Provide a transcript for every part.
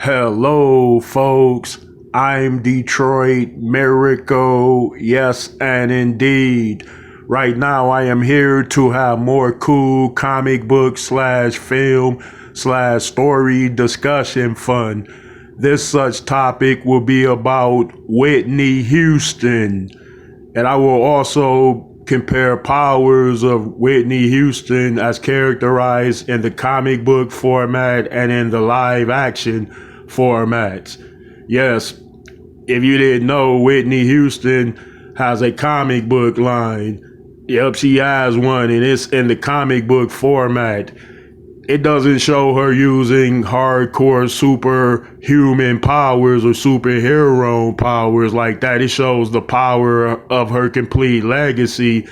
Hello, folks. I'm Detroit Miracle. Yes, and indeed. Right now, I am here to have more cool comic book slash film slash story discussion fun. This such topic will be about Whitney Houston. And I will also compare powers of Whitney Houston as characterized in the comic book format and in the live action formats. Yes, if you didn't know, Whitney Houston has a comic book line. Yep, she has one, and it's in the comic book format. It doesn't show her using hardcore superhuman powers or superhero powers like that. It shows the power of her complete legacy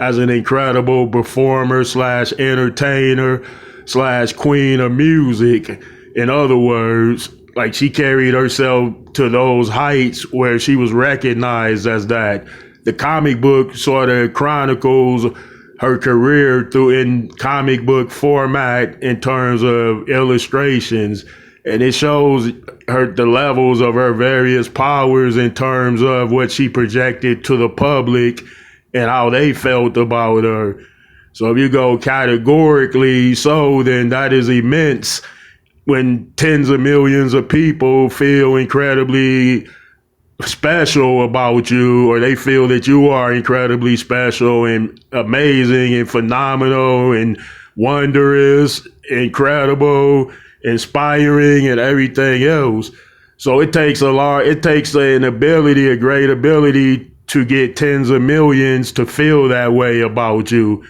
as an incredible performer slash entertainer slash queen of music. In other words, like she carried herself to those heights where she was recognized as that. The comic book sort of chronicles her career through in comic book format in terms of illustrations, and it shows the levels of her various powers in terms of what she projected to the public and how they felt about her. So if you go categorically, so then that is immense when tens of millions of people feel incredibly special about you, or they feel that you are incredibly special and amazing and phenomenal and wondrous, incredible, inspiring, and everything else. So it takes a great ability to get tens of millions to feel that way about you.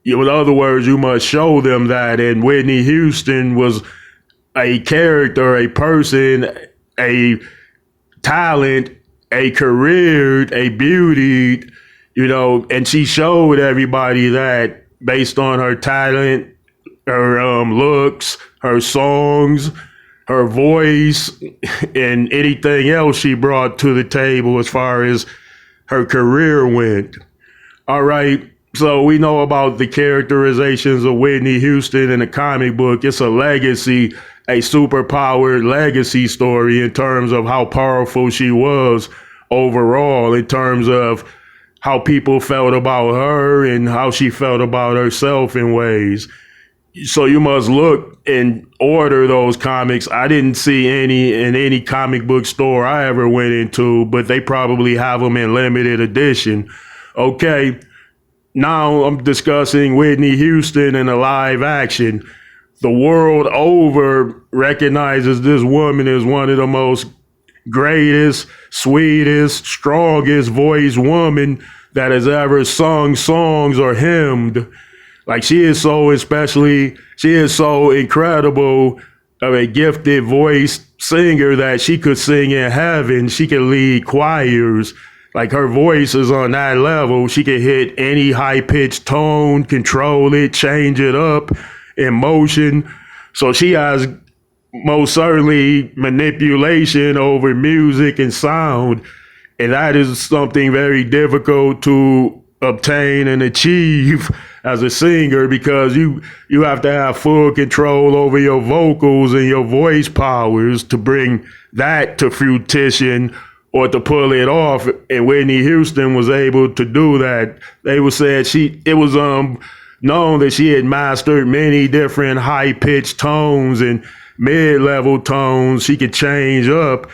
In other words, you must show them that. And Whitney Houston was a character, a person, a talent, a career, a beauty, and she showed everybody that based on her talent, her looks, her songs, her voice, and anything else she brought to the table as far as her career went. All right. So we know about the characterizations of Whitney Houston in the comic book. It's a legacy, a superpowered legacy story in terms of how powerful she was overall, in terms of how people felt about her and how she felt about herself in ways. So you must look and order those comics. I didn't see any in any comic book store I ever went into, but they probably have them in limited edition. Okay. Now I'm discussing Whitney Houston in a live action. The world over recognizes this woman as one of the most greatest, sweetest, strongest voiced woman that has ever sung songs or hymned. Like she is so incredible of a gifted voice singer that she could sing in heaven. She could lead choirs. Like her voice is on that level. She can hit any high pitched tone, control it, change it up in motion. So she has most certainly manipulation over music and sound. And that is something very difficult to obtain and achieve as a singer, because you have to have full control over your vocals and your voice powers to bring that to fruition or to pull it off. And Whitney Houston was able to do that. They were said it was known that she had mastered many different high-pitched tones and mid-level tones she could change up.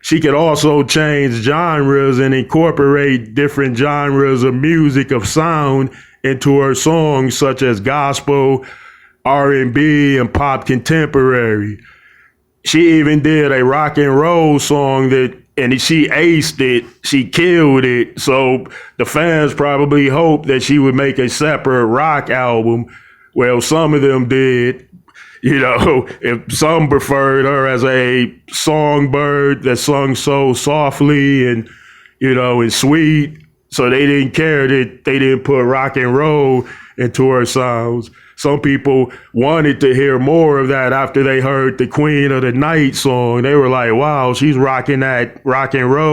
She could also change genres and incorporate different genres of music, of sound, into her songs, such as gospel, R&B, and pop contemporary. She even did a rock and roll song and she aced it. She killed it. So the fans probably hoped that she would make a separate rock album. Well, some of them did. If some preferred her as a songbird that sung so softly and, and sweet. So they didn't care that they didn't put rock and roll into her sounds. Some people wanted to hear more of that after they heard the Queen of the Night song. They were like, wow, she's rocking that rock and roll.